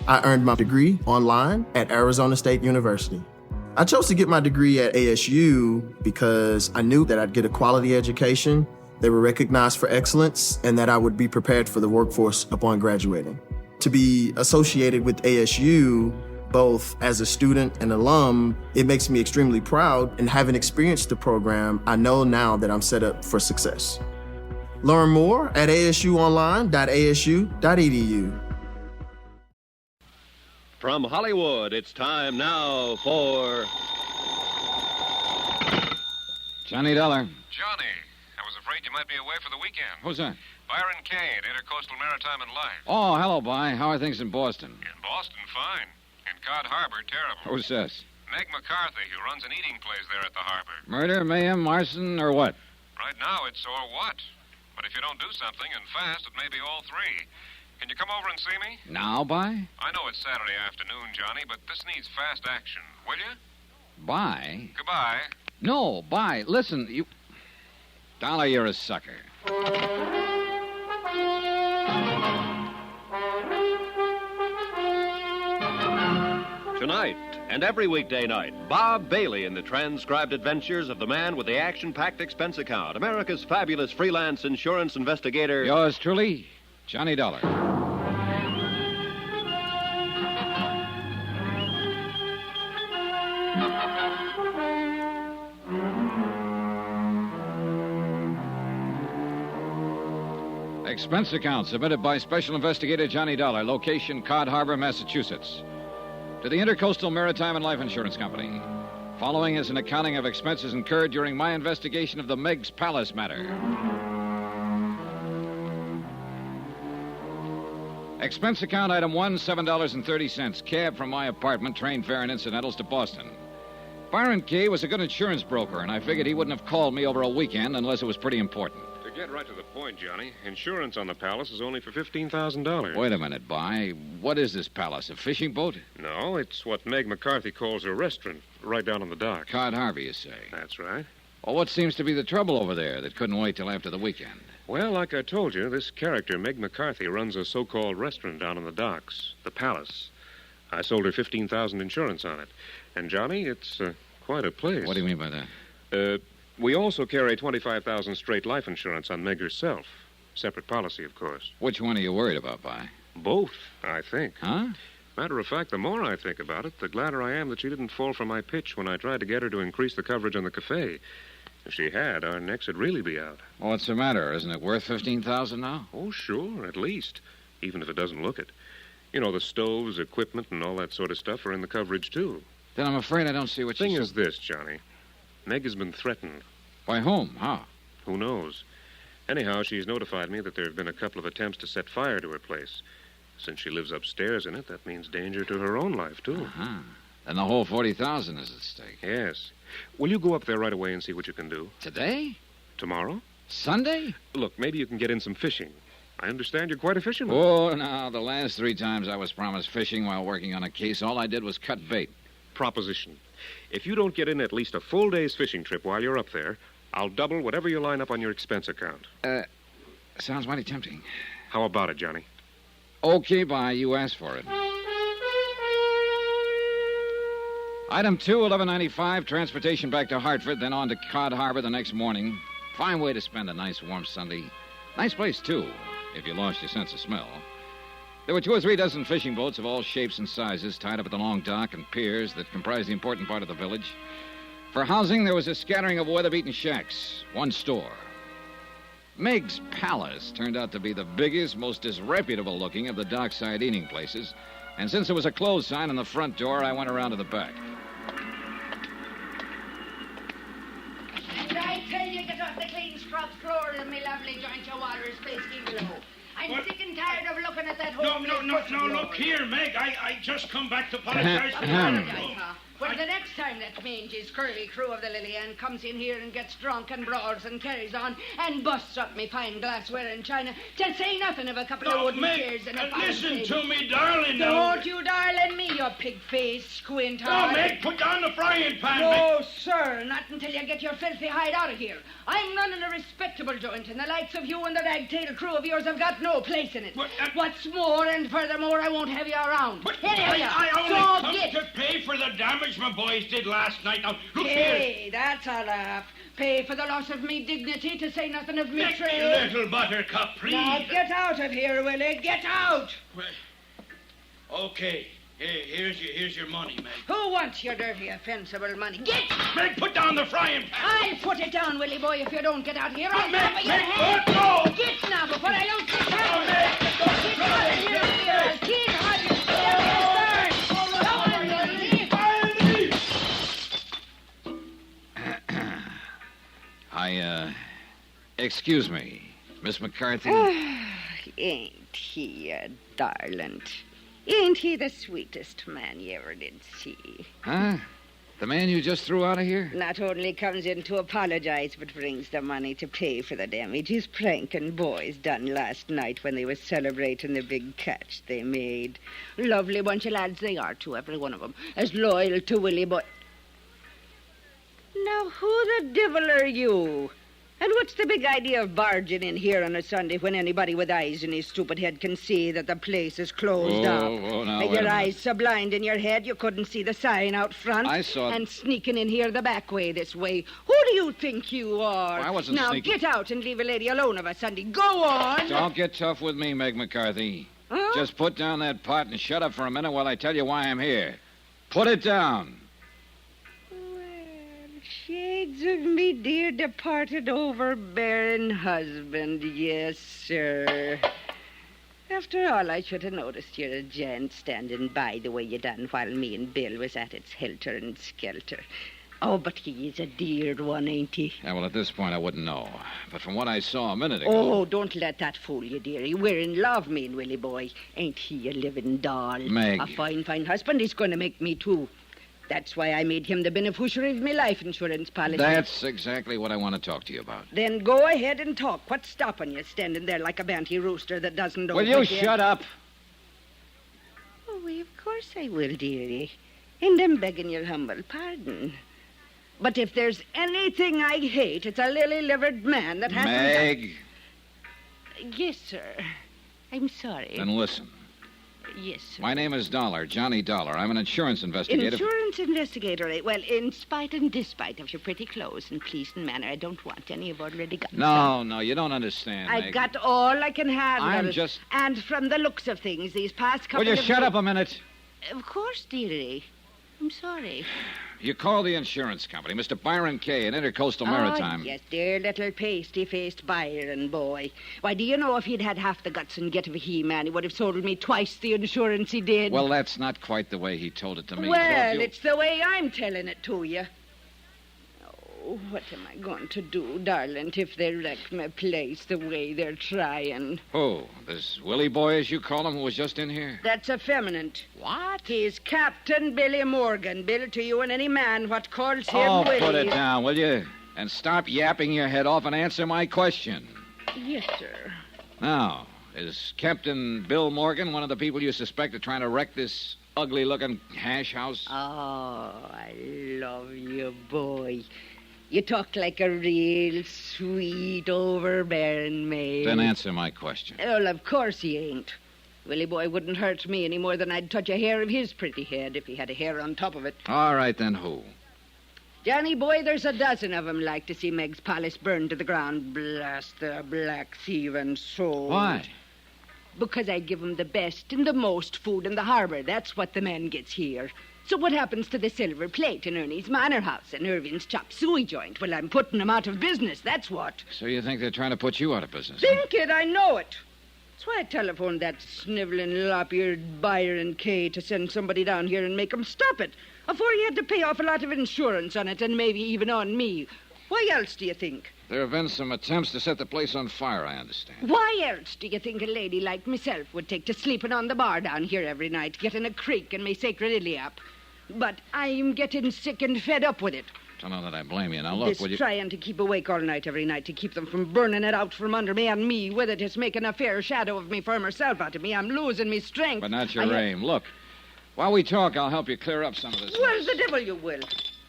I earned my degree online at Arizona State University. I chose to get my degree at ASU because I knew that I'd get a quality education, they were recognized for excellence, and that I would be prepared for the workforce upon graduating. To be associated with ASU, both as a student and alum, it makes me extremely proud, and having experienced the program, I know now that I'm set up for success. Learn more at asuonline.asu.edu. From Hollywood, it's time now for... Johnny Dollar. Johnny, I was afraid you might be away for the weekend. Who's that? Byron Kane, Intercoastal Maritime and Life. Oh, hello, By. How are things in Boston? In Boston, fine. In Cod Harbor, terrible. Who's this? Meg McCarthy, who runs an eating place there at the harbor. Murder, mayhem, arson, or what? Right now, it's or what. But if you don't do something, and fast, it may be all three. Can you come over and see me? Now, By? I know it's Saturday afternoon, Johnny, but this needs fast action. Will you? By? Goodbye. No, By. Listen, you... Dollar, you're a sucker. Tonight and every weekday night, Bob Bailey in the transcribed adventures of the man with the action-packed expense account, America's fabulous freelance insurance investigator. Yours truly, Johnny Dollar. Expense account submitted by Special Investigator Johnny Dollar, location Cod Harbor, Massachusetts. To the Intercoastal Maritime and Life Insurance Company. Following is an accounting of expenses incurred during my investigation of the Meg's Palace matter. Expense account item 1, $7.30. Cab from my apartment, train fare and incidentals to Boston. Byron Kay was a good insurance broker, and I figured he wouldn't have called me over a weekend unless it was pretty important. To get right to the point, Johnny, insurance on the Palace is only for $15,000. Wait a minute, By. What is this Palace, a fishing boat? No, it's what Meg McCarthy calls a restaurant, right down on the dock. Cod Harbor, you say? That's right. Well, what seems to be the trouble over there that couldn't wait till after the weekend? Well, like I told you, this character, Meg McCarthy, runs a so-called restaurant down on the docks, the Palace. I sold her $15,000 insurance on it. And, Johnny, it's quite a place. What do you mean by that? We also carry $25,000 straight life insurance on Meg herself. Separate policy, of course. Which one are you worried about, By? Both, I think. Huh? Matter of fact, the more I think about it, the gladder I am that she didn't fall for my pitch when I tried to get her to increase the coverage on the cafe. If she had, our necks would really be out. Well, what's the matter? Isn't it worth $15,000 now? Oh, sure, at least. Even if it doesn't look it. You know, the stoves, equipment, and all that sort of stuff are in the coverage, too. Then I'm afraid I don't see what The thing is this, Johnny. Meg has been threatened. By whom? How? Who knows? Anyhow, she's notified me that there have been a couple of attempts to set fire to her place. Since she lives upstairs in it, that means danger to her own life, too. Uh-huh. Then the whole $40,000 is at stake. Yes. Will you go up there right away and see what you can do? Today? Tomorrow? Sunday? Look, maybe you can get in some fishing. I understand you're quite a fisherman. Oh, now, the last 3 times I was promised fishing while working on a case, all I did was cut bait. Proposition. If you don't get in at least a full day's fishing trip while you're up there, I'll double whatever you line up on your expense account. Sounds mighty tempting. How about it, Johnny? Okay, By. You asked for it. Item 2, $11.95, transportation back to Hartford, then on to Cod Harbor the next morning. Fine way to spend a nice warm Sunday. Nice place, too, if you lost your sense of smell. There were 2 or 3 dozen fishing boats of all shapes and sizes tied up at the long dock and piers that comprised the important part of the village. For housing, there was a scattering of weather-beaten shacks, 1 store. Meg's Palace turned out to be the biggest, most disreputable-looking of the dockside eating places, and since there was a closed sign on the front door, I went around to the back. And I tell you, get off the clean scrub floor of my lovely joint of water space below. I'm sick and tired of looking at that whole No, look here, Meg. I just come back to apologize for Well, the next time that mangy, scurvy crew of the Lily Ann comes in here and gets drunk and brawls and carries on and busts up me fine glassware and china, to say nothing of a couple of wooden chairs and a fire listen table. to me, darling. Now. Don't you darling me, you you pig-faced squint No, eye. Meg, put down the frying pan, No, Meg. sir, not until you get your filthy hide out of here. I'm running a respectable joint, and the likes of you and the ragtail crew of yours have got no place in it. What's more, and furthermore, I won't have you around. But Anyhow, I only so come get... to pay for the damage my boys did last night. Now, look here. Hey, that's a laugh. Pay for the loss of me dignity, to say nothing of me Meg, you trade. little buttercup, please. Now get out of here, Willie. Get out. Well, okay. Here's your money, Meg. Who wants your dirty, offensible money? Get! Meg, put down the frying pan. I'll put it down, Willie boy, if you don't get out here. I'll Meg, cover your Meg, head. no! Get now before I lose this No, house. Meg, Get out of here, Willie. Keep out of here. Come on, Willie. Excuse me, Miss McCarthy. Ain't he a darling? Ain't he the sweetest man you ever did see? Huh? The man you just threw out of here? Not only comes in to apologize, but brings the money to pay for the damage his pranking boys done last night when they was celebrating the big catch they made. Lovely bunch of lads they are, too, every one of them. As loyal to Willie Boy. Now, who the devil are you? And what's the big idea of barging in here on a Sunday when anybody with eyes in his stupid head can see that the place is closed up? Now, And wait your a eyes so blind in your head you couldn't see the sign out front. I saw it. And sneaking in here the back way this way. Who do you think you are? I wasn't now, sneaking. get out and leave a lady alone of a Sunday. Go on. Don't get tough with me, Meg McCarthy. Huh? Just put down that pot and shut up for a minute while I tell you why I'm here. Put it down. Well, shades of me dear departed overbearing husband, yes, sir. After all, I should have noticed you're a gent standing by the way you done while me and Bill was at its helter and skelter. Oh, but he is a dear one, ain't he? Yeah, well, at this point, I wouldn't know. But from what I saw a minute ago... Oh, don't let that fool you, dearie. We're in love, me and Willie boy. Ain't he a living doll? Meg. A fine, fine husband he's going to make me, too. That's why I made him the beneficiary of me life insurance policy. That's exactly what I want to talk to you about. Then go ahead and talk. What's stopping you standing there like a banty rooster that doesn't know Will you what shut up? Oh, why, of course I will, dearie. And I'm begging your humble pardon. But if there's anything I hate, it's a lily-livered man that hasn't... Meg, Yes, sir. I'm sorry. then listen. Yes, sir. My name is Dollar, Johnny Dollar. I'm an insurance investigator. Insurance investigator, eh? Well, in spite and despite of your pretty clothes and pleasing manner, I don't want any you've already got. No, you don't understand, I've Meg. got all I can handle. I'm just... And from the looks of things, these past couple Will you of shut weeks- up a minute? Of course, dearie. I'm sorry. You call the insurance company, Mr. Byron Kay, in Intercoastal Maritime. Oh, yes, dear little pasty-faced Byron boy. Why, do you know if he'd had half the guts and get of a he-man, he would have sold me twice the insurance he did? Well, that's not quite the way he told it to me. Well, Don't you- it's the way I'm telling it to you. Oh, what am I going to do, darling, if they wreck my place the way they're trying? Who? This Willie boy, as you call him, who was just in here? That's effeminate. What? He's Captain Billy Morgan, billed to you and any man what calls him Oh, Willie. put it down, will you? And stop yapping your head off and answer my question. Yes, sir. Now, is Captain Bill Morgan one of the people you suspect of trying to wreck this ugly-looking hash house? Oh, I love you, boy. You talk like a real sweet, overbearing man. Then answer my question. Well, of course he ain't. Willie boy wouldn't hurt me any more than I'd touch a hair of his pretty head if he had a hair on top of it. All right, then who? Johnny boy, there's a dozen of 'em like to see Meg's palace burned to the ground. Blast their black thieving souls. Why? Because I give 'em the best and the most food in the harbor. That's what the man gets here. So what happens to the silver plate in Ernie's Manor House and Irving's chop suey joint? Well, I'm putting 'em out of business, that's what. So you think they're trying to put you out of business? Huh? Think it, I know it. That's why I telephoned that sniveling, lop-eared Byron Kay to send somebody down here and make 'em stop it. Afore he had to pay off a lot of insurance on it and maybe even on me. Why else do you think? There have been some attempts to set the place on fire, I understand. Why else do you think a lady like myself would take to sleeping on the bar down here every night, getting a creak and me sacred Iliap? But I'm getting sick and fed up with it. Don't know that I blame you. Now, look, This will you... trying to keep awake all night every night to keep them from burning it out from under me and me with it is making a fair shadow of me for myself out of me. I'm losing me strength. But not your I- aim. Look, While we talk, I'll help you clear up some of this. Well, mess. the devil you will.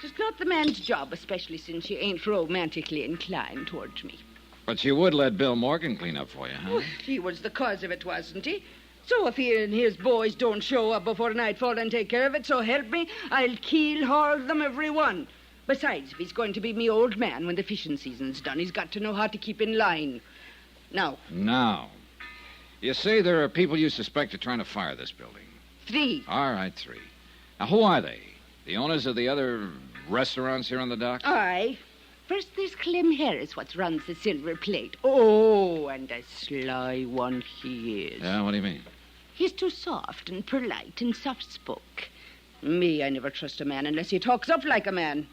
It's not the man's job, especially since you ain't romantically inclined towards me. But you would let Bill Morgan clean up for you, huh? Well, he was the cause of it, wasn't he? So if he and his boys don't show up before nightfall and take care of it, so help me, I'll keel-haul them, every one. Besides, if he's going to be me old man when the fishing season's done, he's got to know how to keep in line. Now, You say there are people you suspect are trying to fire this building. 3. All right, 3. Now, who are they? The owners of the other restaurants here on the dock? Aye. First, there's Clem Harris, what runs the Silver Plate. Oh, and a sly one he is. Yeah, what do you mean? He's too soft and polite and soft-spoke. Me, I never trust a man unless he talks up like a man.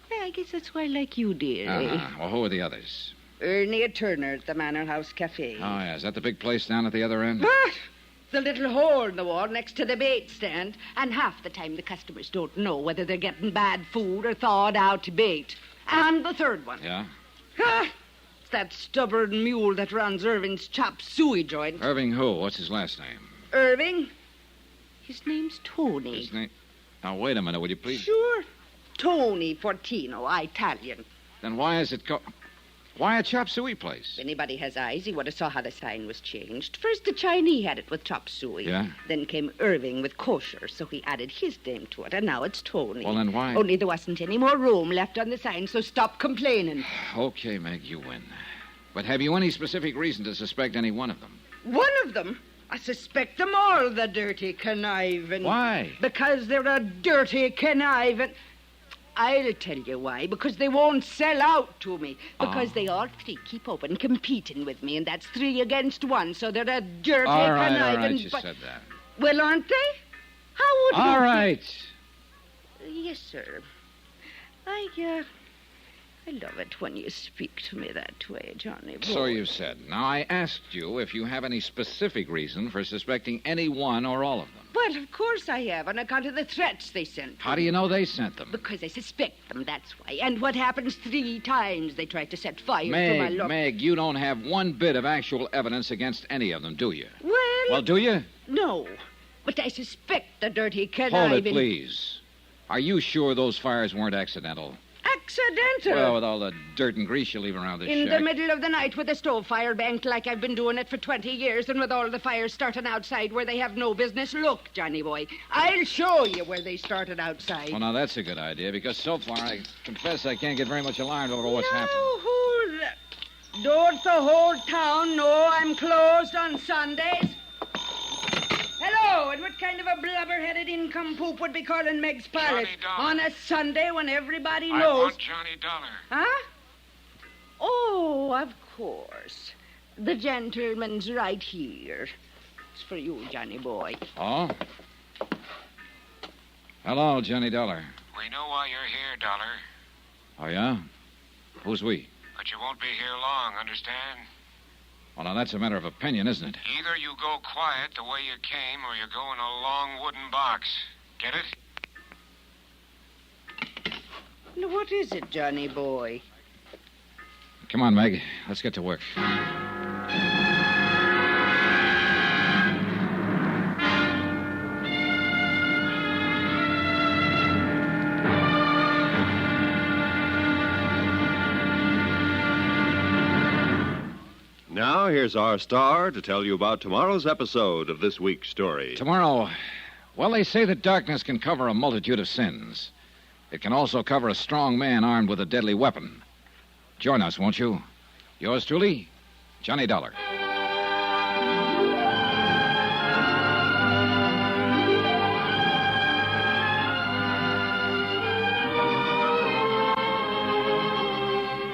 Yeah, I guess that's why I like you, dear. Well, who are the others? Ernie Turner at the Manor House Cafe. Oh, yeah. Is that the big place down at the other end? But the little hole in the wall next to the bait stand. And half the time the customers don't know whether they're getting bad food or thawed-out bait. And the third one. Yeah? It's that stubborn mule that runs Irving's chop suey joint. Irving who? What's his last name? Irving? His name's Tony. His name... Now, wait a minute, will you please? Sure. Tony Fortino, Italian. Then why is it called... Why a chop suey place? If anybody has eyes, he would have saw how the sign was changed. First, the Chinese had it with chop suey. Yeah? Then came Irving with kosher, so he added his name to it, and now it's Tony. Well, then why... Only there wasn't any more room left on the sign, so stop complaining. Okay, Meg, you win. But have you any specific reason to suspect any one of them? One of them? I suspect them all, the dirty conniving. Why? Because they're a dirty conniving... I'll tell you why. Because they won't sell out to me. Because they all 3 keep open competing with me, and that's 3 against 1, so they're a dirty conniving... All right, you said that. Well, aren't they? How would All you... right. Yes, sir. I love it when you speak to me that way, Johnny boy. So you said. Now, I asked you if you have any specific reason for suspecting any one or all of them. Well, of course I have, on account of the threats they sent. How do you know they sent them? Because I suspect them, that's why. And what happens 3 times they try to set fire to my luck. Meg, you don't have one bit of actual evidence against any of them, do you? Well, do you? No. But I suspect the dirty conniving... Hold it, please. Are you sure those fires weren't accidental? Accidental? Well, with all the dirt and grease you leave around this In shack. the middle of the night with a stove fire banked like I've been doing it for 20 years, and with all the fires starting outside where they have no business. Look, Johnny boy, I'll show you where they started outside. Well, now, that's a good idea, because so far, I confess I can't get very much alarmed over what's happened. Hold it. Don't the whole town know I'm closed on Sundays? Hello, and what kind of a blubber-headed incompoop would be calling Meg's Palace on a Sunday when everybody knows... I want Johnny Dollar. Huh? Oh, of course. The gentleman's right here. It's for you, Johnny boy. Oh? Hello, Johnny Dollar. We know why you're here, Dollar. Oh, yeah? Who's we? But you won't be here long, understand? Well, now, that's a matter of opinion, isn't it? Either you go quiet the way you came, or you go in a long wooden box. Get it? Now, what is it, Johnny boy? Come on, Meg. Let's get to work. Now, here's our star to tell you about tomorrow's episode of this week's story. Tomorrow, well, they say that darkness can cover a multitude of sins. It can also cover a strong man armed with a deadly weapon. Join us, won't you? Yours truly, Johnny Dollar.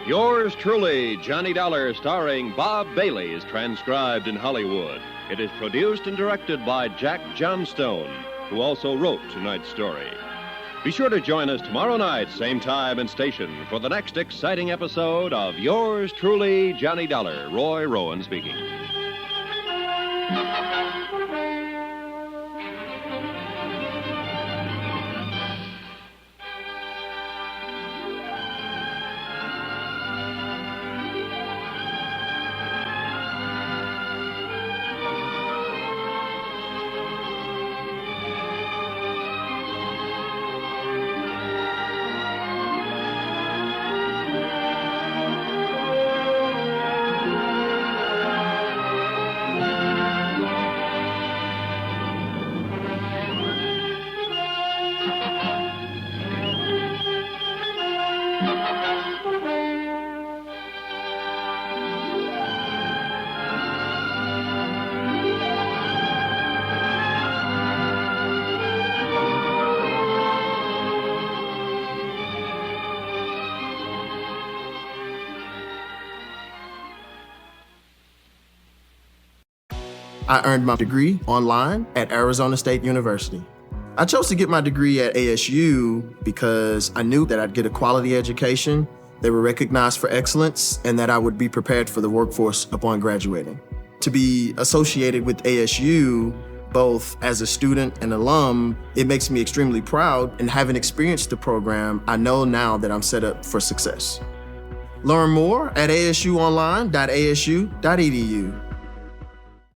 Yours truly, Johnny Dollar, starring Bob Bailey, is transcribed in Hollywood. It is produced and directed by Jack Johnstone, who also wrote tonight's story. Be sure to join us tomorrow night, same time and station, for the next exciting episode of Yours truly, Johnny Dollar. Roy Rowan speaking. I earned my degree online at Arizona State University. I chose to get my degree at ASU because I knew that I'd get a quality education, they were recognized for excellence, and that I would be prepared for the workforce upon graduating. To be associated with ASU, both as a student and alum, it makes me extremely proud, and having experienced the program, I know now that I'm set up for success. Learn more at asuonline.asu.edu.